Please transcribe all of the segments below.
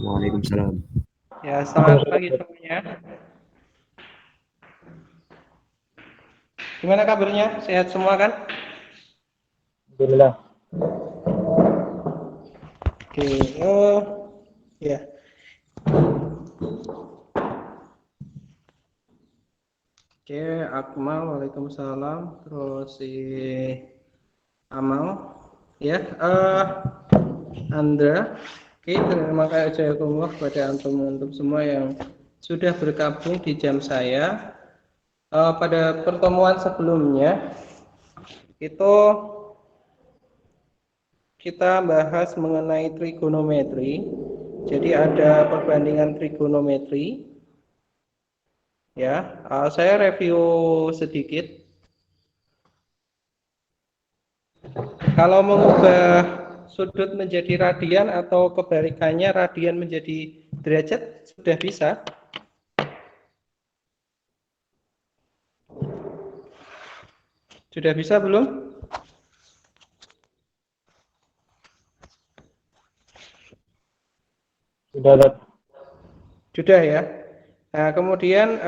Waalaikumsalam. Ya, selamat pagi semuanya. Gimana kabarnya? Sehat semua kan? Alhamdulillah. Oke, ya. Oke, Akmal, waalaikumsalam. Terus si Amal, ya. Andra. Oke, terima kasih kepada antum semua yang sudah bergabung di jam saya. Pada pertemuan sebelumnya itu kita bahas mengenai trigonometri. Jadi ada perbandingan trigonometri. Ya, saya review sedikit. Kalau mengubah sudut menjadi radian atau kebalikannya radian menjadi derajat sudah bisa. Sudah bisa belum? Sudah ya. Nah, kemudian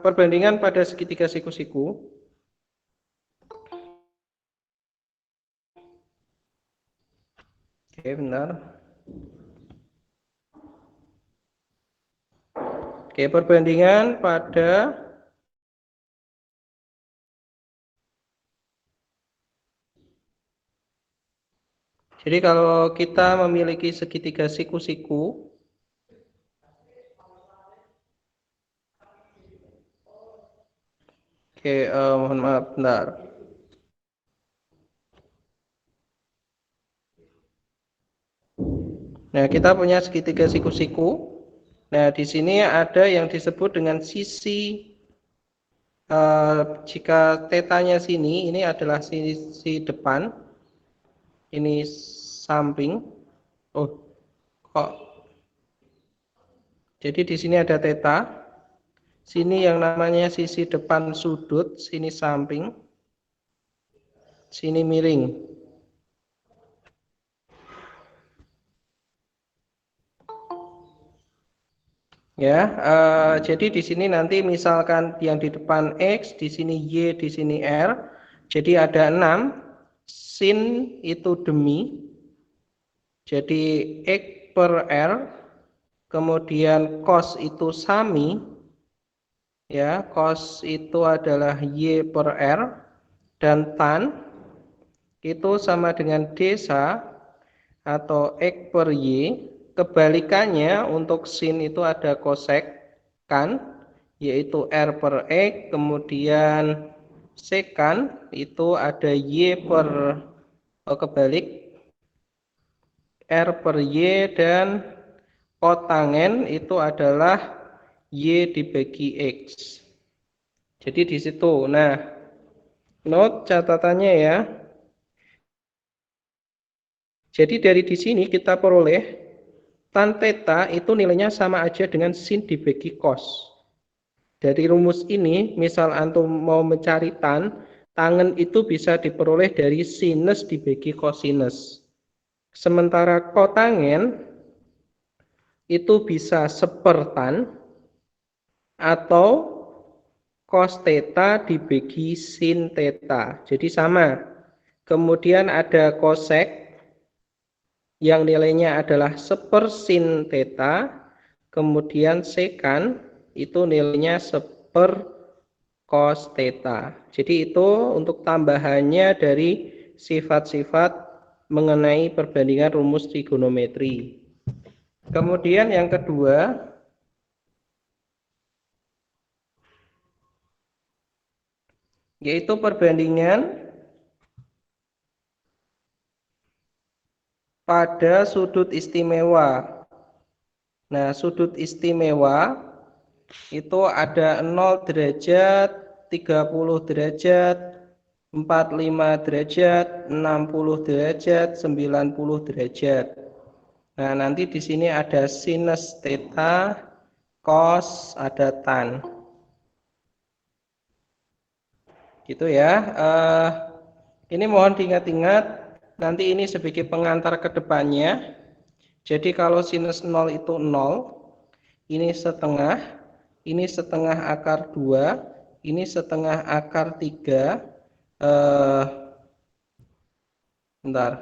perbandingan pada segitiga siku-siku. Oke, benar. Oke, perbandingan pada jadi kalau kita memiliki segitiga siku-siku, oke, mohon maaf, bentar. Nah, kita punya segitiga siku-siku. Nah, di sini ada yang disebut dengan sisi. Jika tetanya sini, ini adalah sisi depan, ini samping. Oh, kok? Jadi di sini ada teta. Sini yang namanya sisi depan sudut, sini samping, sini miring. Ya, jadi di sini nanti misalkan yang di depan X, di sini Y, di sini R. Jadi ada 6. Sin itu demi. Jadi X per R. Kemudian cos itu sami. Ya, cos itu adalah Y per R. Dan tan itu sama dengan desa atau X per Y. Kebalikannya untuk sin itu ada cosec kan, yaitu R per X, kemudian sekan itu ada Y per kebalik R per Y, dan kotangen itu adalah Y dibagi X. Jadi di situ. Nah, note catatannya ya. Jadi dari di sini kita peroleh tan theta itu nilainya sama aja dengan sin dibagi cos. Dari rumus ini, misal antum mau mencari tangen itu bisa diperoleh dari sinus dibagi kosinus. Sementara kotangen itu bisa sepertan atau cos theta dibagi sin theta. Jadi sama. Kemudian ada cosec yang nilainya adalah sepersin theta, kemudian sekan itu nilainya seper cos theta. Jadi itu untuk tambahannya dari sifat-sifat mengenai perbandingan rumus trigonometri. Kemudian yang kedua, yaitu perbandingan pada sudut istimewa. Nah, sudut istimewa itu ada 0 derajat, 30 derajat, 45 derajat, 60 derajat, 90 derajat. Nah, nanti di sini ada sinus theta, cos, ada tan. Gitu ya. Ini mohon diingat-ingat, nanti ini sebagai pengantar ke depannya. Jadi kalau sinus 0 itu 0, ini setengah akar 2, ini setengah akar 3, bentar.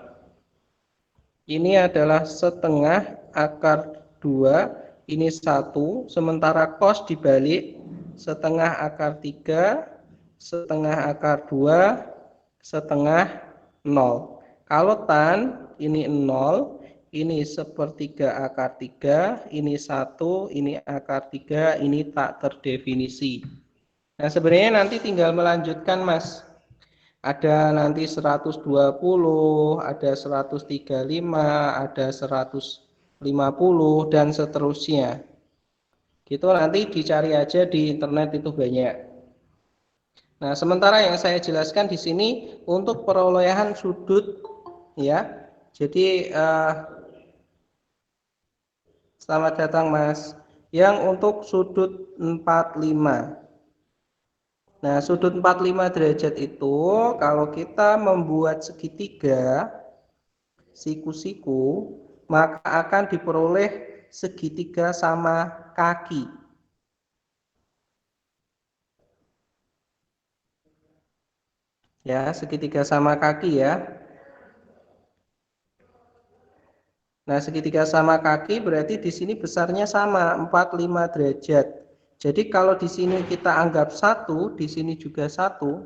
Ini adalah setengah akar 2, ini 1, sementara cos dibalik, setengah akar 3, setengah akar 2, setengah 0. Kalau tan, ini 0, ini sepertiga akar 3, ini 1, ini akar 3, ini tak terdefinisi. Nah, sebenarnya nanti tinggal melanjutkan, Mas. Ada nanti 120, ada 135, ada 150 dan seterusnya. Gitu nanti dicari aja di internet, itu banyak. Nah, sementara yang saya jelaskan di sini untuk perolehan sudut ya. Jadi selamat datang, Mas. Yang untuk sudut 45. Nah, sudut 45 derajat itu kalau kita membuat segitiga siku-siku, maka akan diperoleh segitiga sama kaki. Ya, segitiga sama kaki ya. Nah, segitiga sama kaki berarti di sini besarnya sama, 45 derajat. Jadi kalau di sini kita anggap 1, di sini juga 1.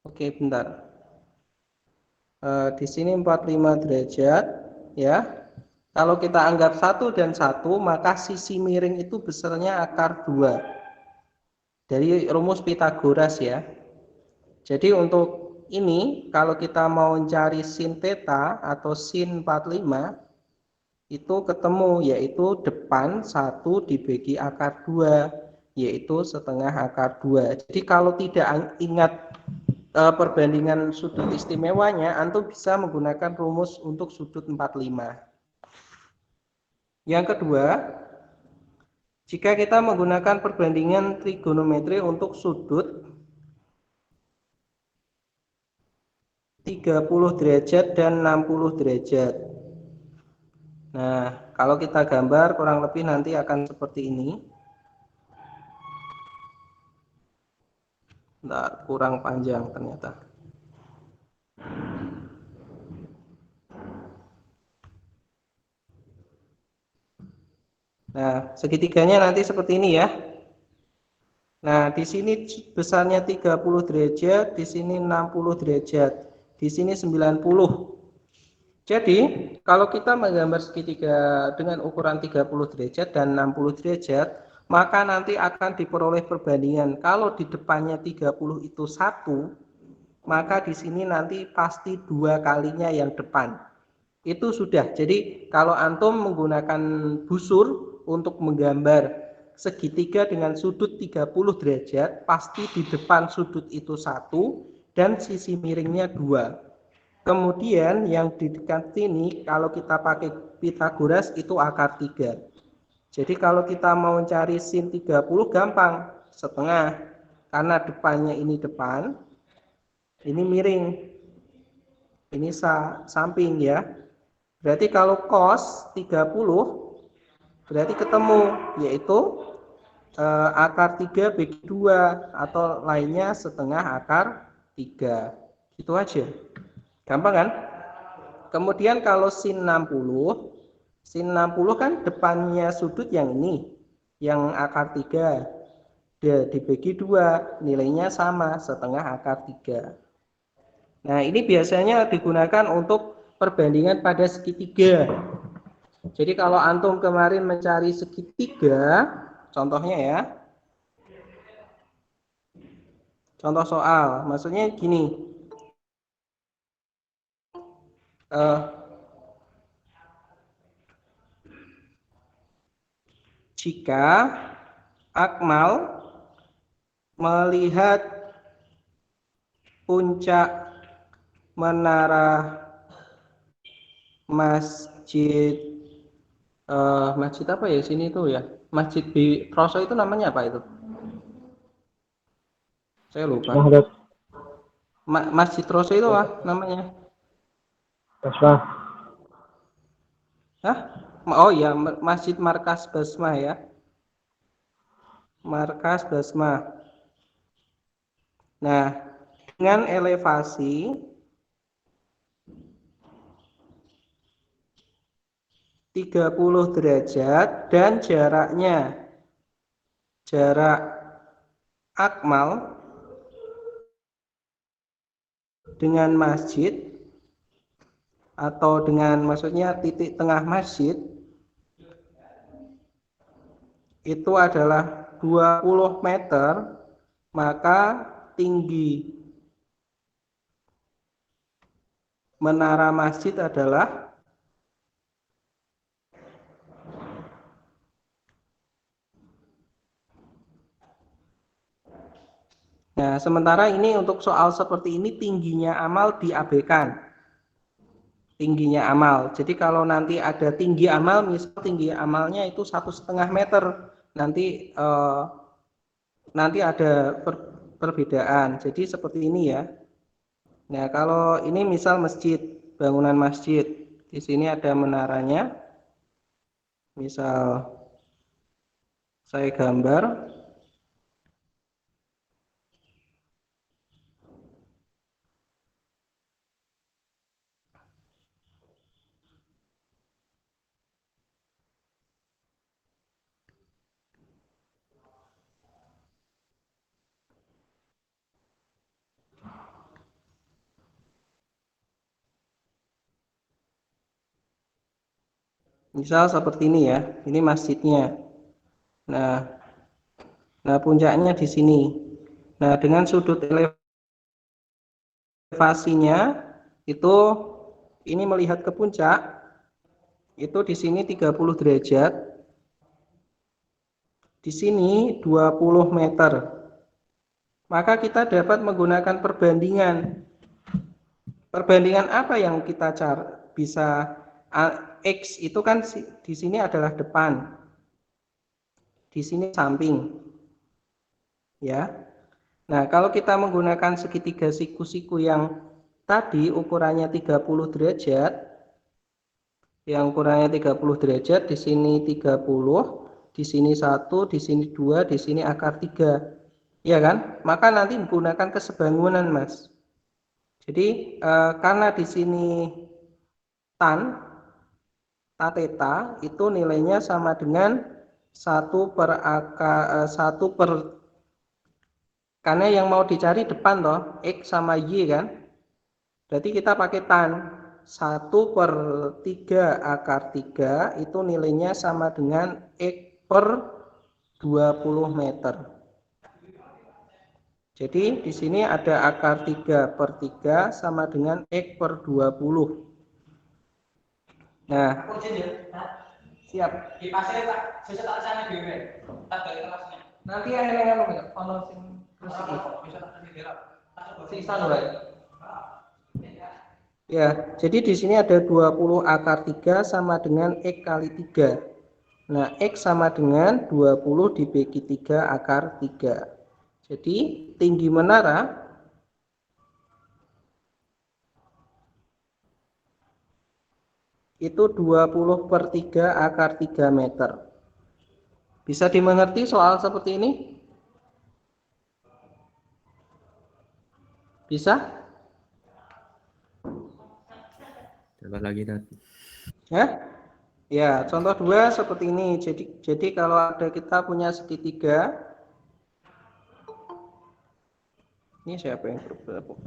Oke, bentar. Di sini 45 derajat ya. Kalau kita anggap 1 dan 1, maka sisi miring itu besarnya akar 2. Dari rumus Pitagoras ya. Jadi untuk ini kalau kita mau mencari sin theta atau sin 45 itu ketemu, yaitu depan 1 dibagi akar 2, yaitu setengah akar 2. Jadi kalau tidak ingat perbandingan sudut istimewanya, antum bisa menggunakan rumus untuk sudut 45. Yang kedua, jika kita menggunakan perbandingan trigonometri untuk sudut 30 derajat dan 60 derajat. Nah, kalau kita gambar kurang lebih nanti akan seperti ini. Bentar, kurang panjang ternyata. Nah, segitiganya nanti seperti ini ya. Nah, di sini besarnya 30 derajat, di sini 60 derajat, di sini 90. Jadi, kalau kita menggambar segitiga dengan ukuran 30 derajat dan 60 derajat, maka nanti akan diperoleh perbandingan. Kalau di depannya 30 itu 1, maka di sini nanti pasti 2 kalinya yang depan. Itu sudah. Jadi kalau antum menggunakan busur untuk menggambar segitiga dengan sudut 30 derajat, pasti di depan sudut itu 1 dan sisi miringnya 2. Kemudian yang di dekat sini kalau kita pakai Pitagoras itu akar 3. Jadi kalau kita mau cari sin 30 gampang, setengah. Karena depannya ini depan, ini miring, ini samping ya. Berarti kalau cos 30 berarti ketemu, yaitu akar 3 bagi 2 atau lainnya setengah akar 3. Itu aja. Gampang kan? Kemudian kalau sin 60, sin 60 kan depannya sudut yang ini, yang akar 3. Dia dibagi 2, nilainya sama, setengah akar 3. Nah, ini biasanya digunakan untuk perbandingan pada segitiga. Jadi kalau antum kemarin mencari segitiga, contohnya ya, contoh soal, maksudnya gini, jika Akmal melihat puncak menara masjid, masjid apa ya sini tuh ya, masjid di Troso itu namanya apa itu? Saya lupa. Masjid Troso itu apa namanya? Masbah. Hah? Oh ya, Masjid Markas Basmah ya. Markas Basmah. Nah, dengan elevasi 30 derajat dan jarak akmal dengan masjid atau dengan maksudnya titik tengah masjid itu adalah 20 meter, maka tinggi menara masjid adalah Nah, sementara ini untuk soal seperti ini tingginya amal diabaikan. Tingginya amal. Jadi kalau nanti ada tinggi amal, misal tinggi amalnya itu 1,5 meter, nanti ada perbedaan. Jadi seperti ini ya. Nah, kalau ini misal masjid, bangunan masjid. Di sini ada menaranya. Misal saya gambar. Misal seperti ini ya. Ini masjidnya. Nah, puncaknya di sini. Nah, dengan sudut elevasinya itu ini melihat ke puncak itu di sini 30 derajat, di sini 20 meter. Maka kita dapat menggunakan perbandingan. Perbandingan apa yang kita bisa X itu kan di sini adalah depan. Di sini samping. Ya. Nah, kalau kita menggunakan segitiga siku-siku yang tadi ukurannya 30 derajat, yang ukurannya 30 derajat, di sini 30, di sini 1, di sini 2, di sini akar 3. Ya kan? Maka nanti menggunakan kesebangunan, Mas. Jadi karena di sini tan theta itu nilainya sama dengan 1/1 karena yang mau dicari depan toh, X sama Y kan. Berarti kita pakai tan 1/3 akar 3 itu nilainya sama dengan X/20 meter. Jadi di sini ada akar 3/3 sama dengan X/20. Nah, siap. Nanti yang ono sing sisa ya, jadi di sini ada 20 akar 3 sama dengan X kali 3. Nah, X sama dengan 20 dibagi 3 akar 3. Jadi tinggi menara itu 20/3 akar 3 meter. Bisa dimengerti soal seperti ini? Bisa? Coba lagi, Dad. Ya? Ya, contoh 2 seperti ini. Jadi kalau ada kita punya segitiga, ini siapa yang bergabung?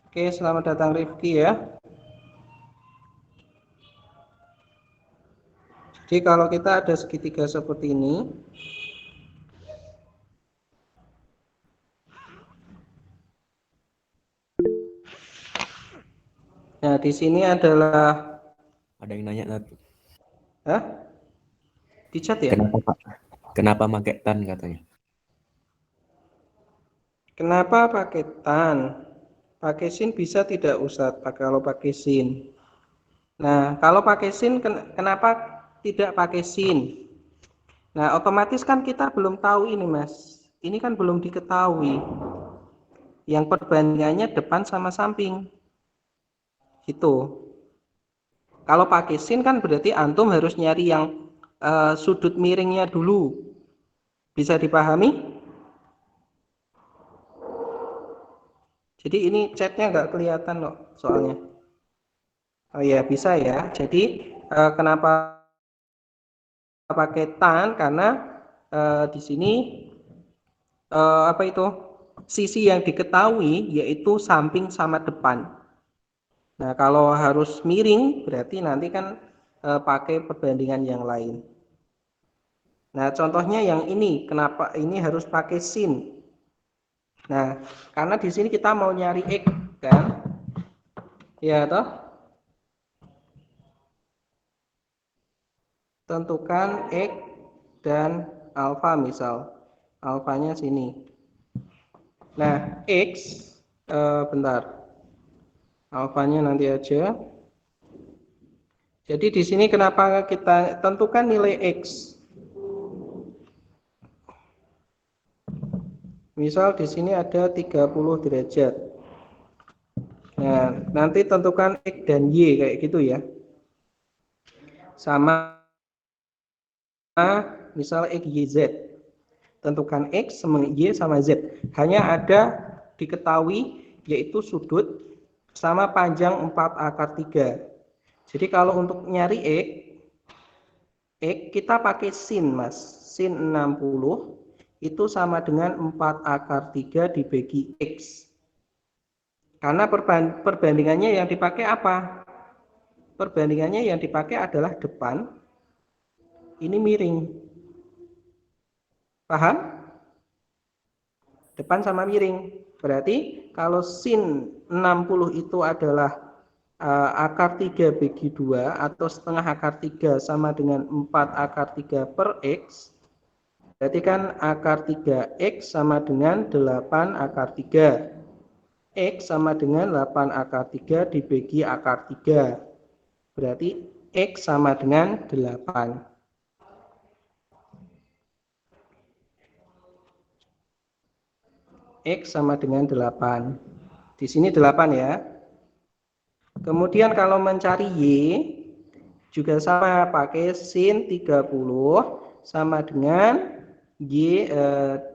Oke, selamat datang Rifki ya. Jadi kalau kita ada segitiga seperti ini, nah di sini adalah Ada yang nanya, Dad. Hah? Di chat ya? Kenapa, Pak? Kenapa pakai tan katanya? Kenapa pakai tan? Pakai sin bisa tidak Ustadz kalau pakai sin? Nah, kalau pakai sin kenapa tidak pakai sin? Nah, otomatis kan kita belum tahu ini, Mas. Ini kan belum diketahui. Yang perbandingannya depan sama samping. Gitu. Kalau pakai sin kan berarti antum harus nyari yang sudut miringnya dulu. Bisa dipahami? Jadi ini chatnya nggak kelihatan loh soalnya. Oh ya bisa ya. Jadi kenapa pakai tan? Karena di sini apa itu? Sisi yang diketahui yaitu samping sama depan. Nah, kalau harus miring berarti nanti kan pakai perbandingan yang lain. Nah, contohnya yang ini, kenapa ini harus pakai sin? Nah, karena di sini kita mau nyari X kan? Ya toh? Tentukan X dan alfa misal. Alfanya sini. Nah, X bentar. Alfanya nanti aja. Jadi di sini kenapa kita tentukan nilai X? Misal di sini ada 30 derajat. Nah, nanti tentukan X dan Y kayak gitu ya. Sama misal X, Y, Z. Tentukan X sama Y sama Z. Hanya ada diketahui yaitu sudut sama panjang 4 akar 3. Jadi kalau untuk nyari X kita pakai sin mas. Sin 60 itu sama dengan 4 akar 3 dibagi X. Karena perbandingannya yang dipakai apa? Perbandingannya yang dipakai adalah depan. Ini miring. Paham? Depan sama miring. Berarti kalau sin 60 itu adalah akar 3 bagi 2 atau setengah akar 3 sama dengan 4 akar 3 per X. Berarti kan akar 3X sama dengan 8 akar 3. X sama dengan 8 akar 3 dibagi akar 3. Berarti X sama dengan 8. X sama dengan 8. Di sini 8 ya. Kemudian kalau mencari Y juga sama, pakai sin 30 sama dengan Y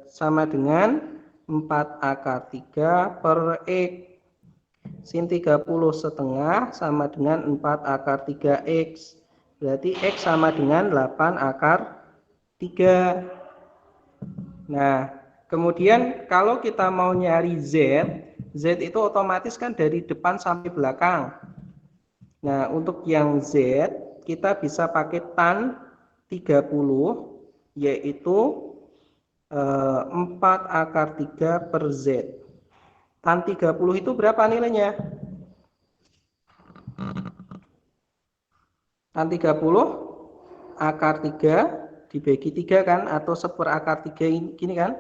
sama dengan 4 akar 3 per X. Sin 30 setengah sama dengan 4 akar 3X. Berarti X sama dengan 8 akar 3. Nah, kemudian kalau kita mau nyari Z, Z itu otomatis kan dari depan sampai belakang. Nah, untuk yang Z, kita bisa pakai tan 30, yaitu 4 akar 3 per Z. Tan 30 itu berapa nilainya? Tan 30 akar 3 dibagi 3 kan? Atau 1 per akar 3 gini kan?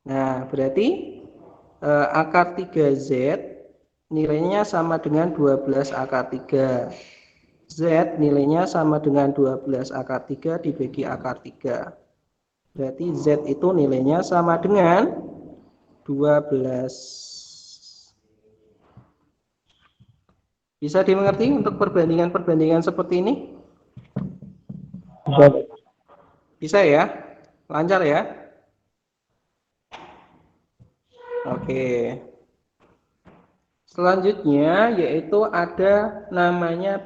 Nah, berarti akar 3Z nilainya sama dengan 12 akar 3. Z nilainya sama dengan 12 akar 3 dibagi akar 3. Berarti Z itu nilainya sama dengan 12. Bisa dimengerti untuk perbandingan-perbandingan seperti ini? Bisa. Bisa ya? Lancar ya? Oke. Selanjutnya yaitu ada namanya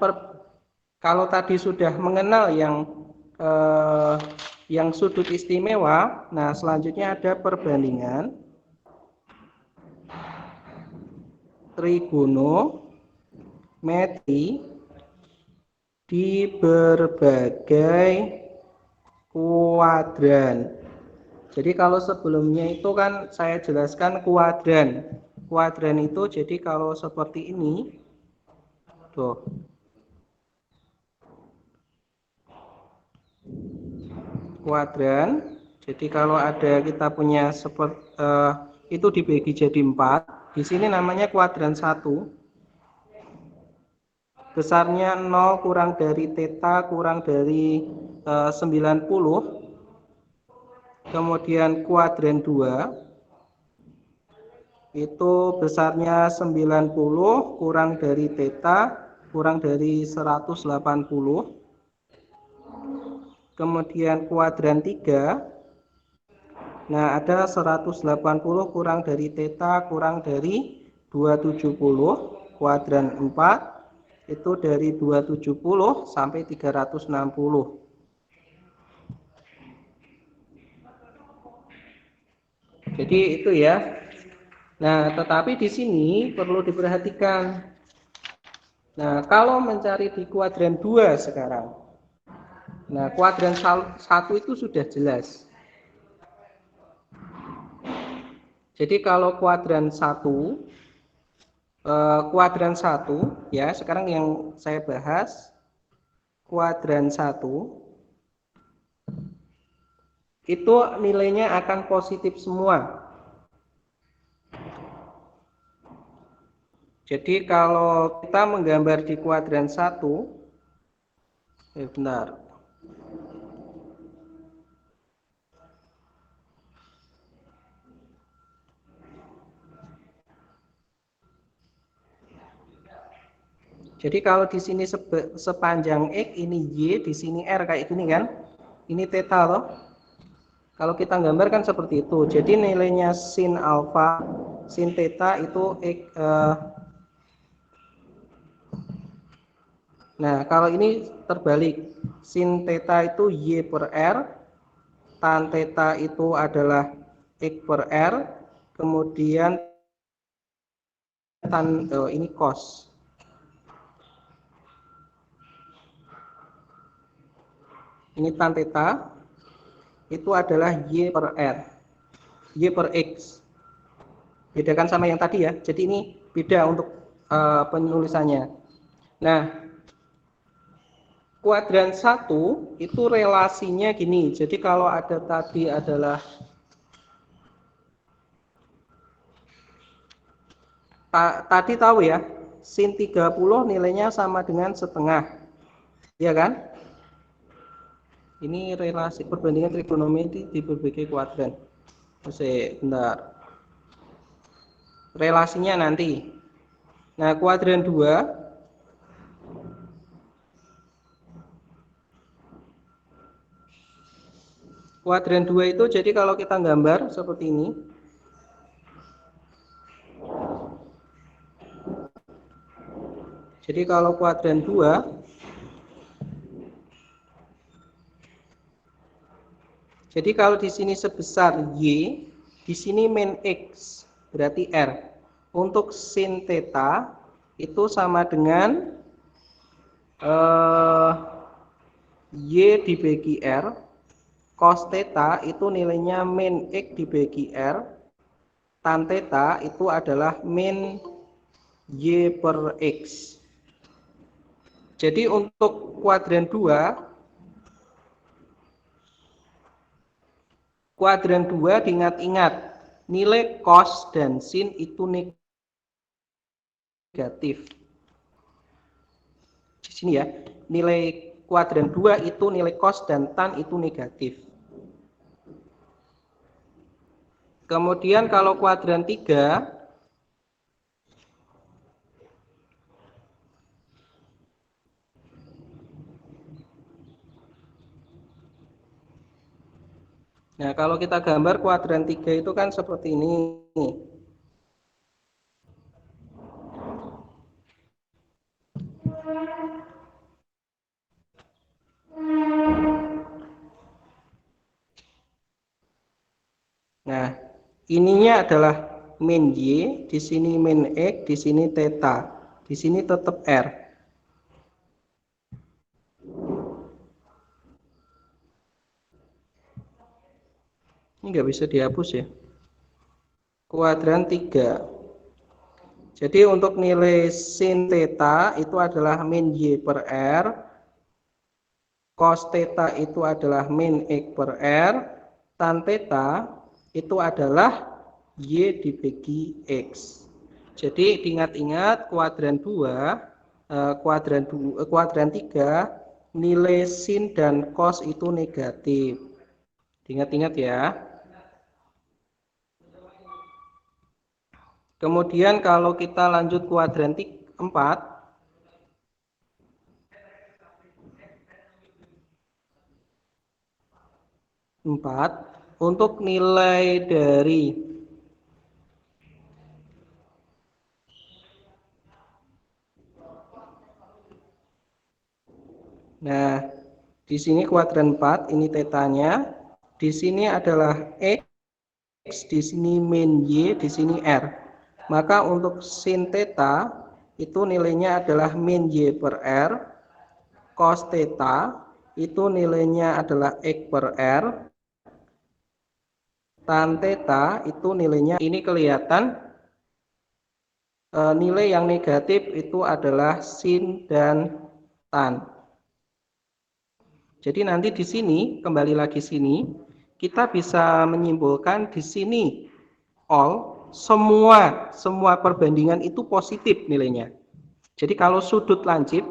kalau tadi sudah mengenal yang sudut istimewa, nah selanjutnya ada perbandingan trigonometri di berbagai kuadran. Jadi kalau sebelumnya itu kan saya jelaskan kuadran. Kuadran itu jadi kalau seperti ini, tuh. Kuadran. Jadi kalau ada kita punya itu dibagi jadi 4. Di sini namanya kuadran 1. Besarnya 0 kurang dari theta kurang dari 90. Kemudian kuadran 2 itu besarnya 90 kurang dari theta kurang dari 180. Kemudian kuadran 3. Nah, ada 180 kurang dari theta kurang dari 270. Kuadran 4 itu dari 270 sampai 360. Jadi itu ya. Nah, tetapi di sini perlu diperhatikan. Nah, kalau mencari di kuadran 2 sekarang. Nah, kuadran 1 itu sudah jelas. Jadi kalau kuadran 1 ya, sekarang yang saya bahas kuadran 1 itu nilainya akan positif semua. Jadi kalau kita menggambar di kuadran 1, benar. Jadi kalau di sini sepanjang X ini Y, di sini R kayak gini kan. Ini theta loh. Kalau kita gambarkan seperti itu. Jadi nilainya sin alfa, sin theta itu X. Nah, kalau ini terbalik. Sin theta itu Y per R, tan theta itu adalah X per R, kemudian tan ini cos. Ini tan theta itu adalah Y per R, Y per X. Bedakan sama yang tadi ya. Jadi ini beda untuk penulisannya. Nah, kuadran 1 itu relasinya gini. Jadi kalau ada tadi adalah tadi tahu ya, sin 30 nilainya sama dengan setengah. Iya kan? Ini relasi perbandingan trigonometri di berbagai kuadran. Bentar. Relasinya nanti. Nah, kuadran 2 itu jadi kalau kita gambar seperti ini. Jadi kalau kuadran 2, jadi kalau di sini sebesar Y, di sini min X, berarti R. Untuk sin theta itu sama dengan Y dibagi R, cos theta itu nilainya min X dibagi R, tan theta itu adalah min Y per X. Jadi untuk kuadran 2 diingat-ingat, nilai cos dan sin itu negatif. Di sini ya, nilai kuadran 2 itu nilai cos dan tan itu negatif. Kemudian kalau kuadran 3, nah kalau kita gambar kuadran 3 itu kan seperti ini. Nah, ininya adalah min Y, di sini min X, di sini theta, di sini tetap R. Ini nggak bisa dihapus ya. Kuadran 3. Jadi untuk nilai sin theta itu adalah min Y per R, cos theta itu adalah min X per R, tan theta itu adalah Y dibagi X. Jadi diingat-ingat kuadran 2, kuadran 3 nilai sin dan cos itu negatif. Diingat-ingat ya. Kemudian kalau kita lanjut kuadran 4, 4 untuk nilai dari nah, di sini kuadran 4 ini tetanya, di sini adalah X, di sini min Y, di sini R. Maka untuk sin theta itu nilainya adalah min Y per R, cos theta itu nilainya adalah X per R, tan theta itu nilainya, ini kelihatan nilai yang negatif itu adalah sin dan tan. Jadi nanti di sini, kembali lagi sini, kita bisa menyimpulkan di sini all, semua perbandingan itu positif nilainya. Jadi kalau sudut lancip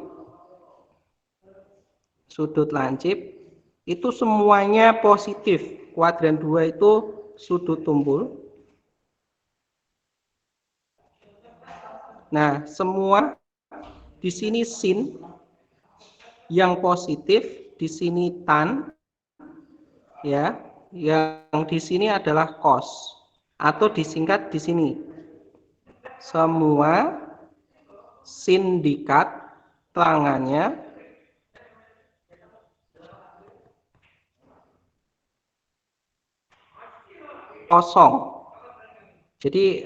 itu semuanya positif. Kuadran 2 itu sudut tumpul. Nah, semua di sini sin yang positif, di sini tan, ya, yang di sini adalah cos, atau disingkat di sini semua sindikat tangannya kosong. Jadi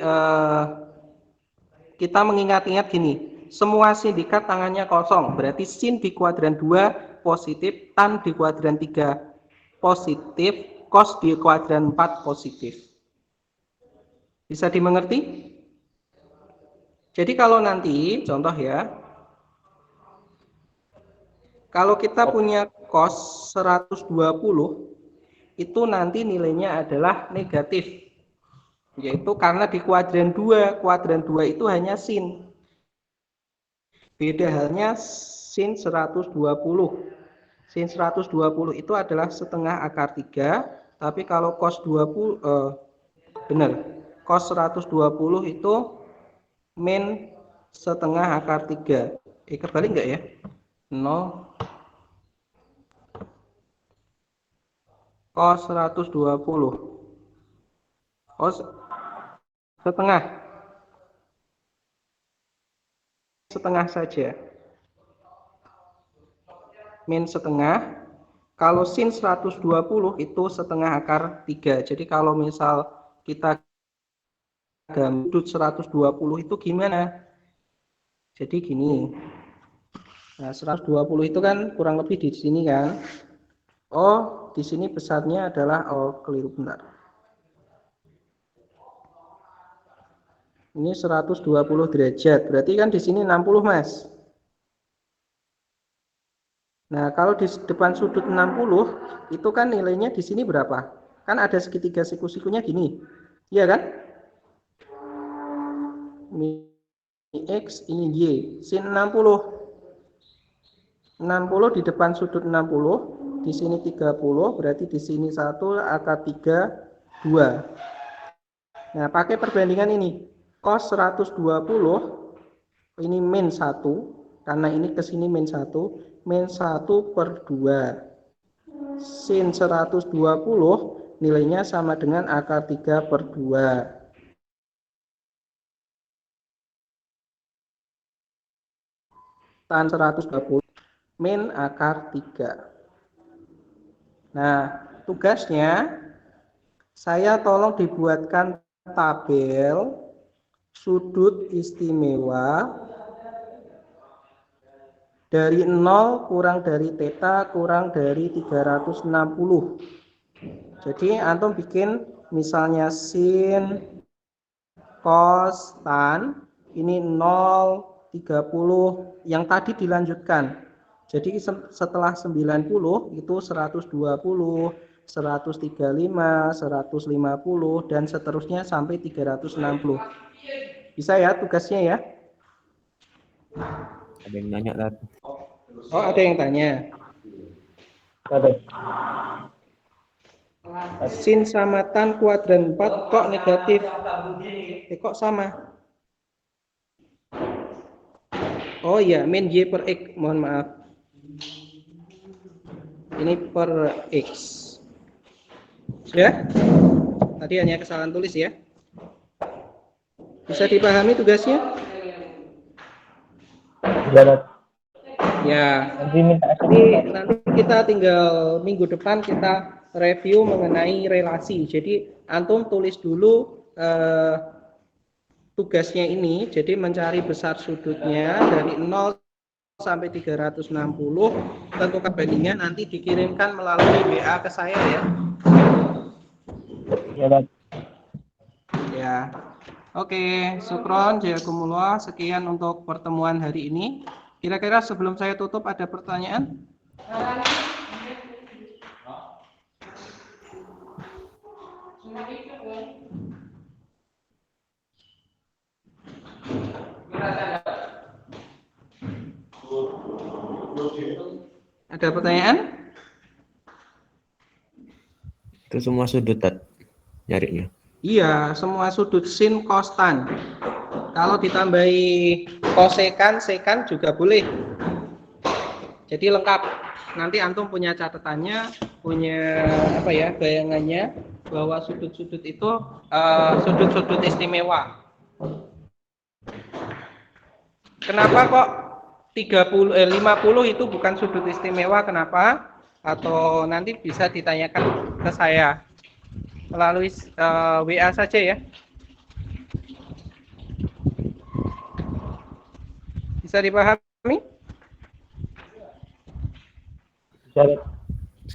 kita mengingat-ingat gini, semua sindikat tangannya kosong, berarti sin di kuadran 2 positif, tan di kuadran 3 positif, cos di kuadran 4 positif. Bisa dimengerti? Jadi kalau nanti, contoh ya, kalau kita punya cos 120, itu nanti nilainya adalah negatif. Yaitu karena di kuadran 2 itu hanya sin. Beda halnya sin 120. Sin 120 itu adalah setengah akar 3, tapi kalau cos 20 benar. Cos 120 itu min setengah akar 3. Kebalik enggak ya? 0 cos 120. Cos setengah saja. Min setengah. Kalau sin 120 itu setengah akar 3. Jadi kalau misal kita sudut 120 itu gimana? Jadi gini. Nah, 120 itu kan kurang lebih di sini kan. Oh, di sini besarnya adalah keliru benar. Ini 120 derajat. Berarti kan di sini 60, Mas. Nah, kalau di depan sudut 60, itu kan nilainya di sini berapa? Kan ada segitiga siku-sikunya gini. Iya kan? Ini X, ini Y. Sin 60. 60 di depan sudut 60, di sini 30, berarti di sini 1 akar 3, 2. Nah, pakai perbandingan ini. Cos 120, ini min 1, karena ini ke sini min 1, min 1 per 2. Sin 120 nilainya sama dengan akar 3 per 2. Tan 120 min akar 3. Nah, tugasnya saya tolong dibuatkan tabel sudut istimewa dari 0 kurang dari theta kurang dari 360. Jadi antum bikin misalnya sin, cos, tan, ini 0, 30, yang tadi dilanjutkan. Jadi setelah 90 itu 120, 135, 150 dan seterusnya sampai 360. Bisa ya tugasnya ya? Ada yang nanya Tat. Oh, ada yang tanya. Ada. Sin sama tan kuadran 4 kok negatif? Kok sama? Oh iya, min Y per X, mohon maaf. Ini per X. Sudah? Tadi hanya kesalahan tulis ya. Bisa dipahami tugasnya? Ya, Tat. Ya. Nanti minta Nanti kita tinggal minggu depan kita review mengenai relasi. Jadi antum tulis dulu tugasnya ini, jadi mencari besar sudutnya dari 0 sampai 360, tentukan bandingnya, nanti dikirimkan melalui WA ke saya ya. Ya, Tat. Ya. Oke, syukron jazakumullah. Sekian untuk pertemuan hari ini. Kira-kira sebelum saya tutup ada pertanyaan? Ada pertanyaan? Itu semua sudut Tat nyarinya. Iya, semua sudut sin kostan. Kalau ditambahi kosekan, sekan juga boleh. Jadi lengkap. Nanti antum punya catatannya, punya apa ya, bayangannya bahwa sudut-sudut itu sudut-sudut istimewa. Kenapa kok 50 itu bukan sudut istimewa? Kenapa? Atau nanti bisa ditanyakan ke saya melalui WA saja ya. Bisa dipahami? Bisa, Tat.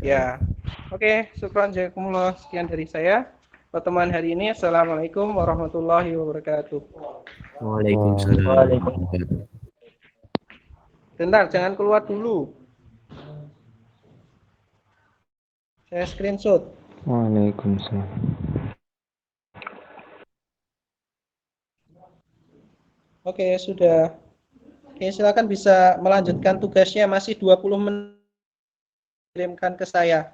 Ya. Oke, syukran jazakumullah. Sekian dari saya. Pertemuan hari ini. Assalamualaikum warahmatullahi wabarakatuh. Waalaikumsalam. Waalaikumsalam. Bentar, jangan keluar dulu. Saya screenshot. Waalaikumsalam. Oke, sudah. Oke, silakan bisa melanjutkan tugasnya. Masih 20 menit kirimkan ke saya.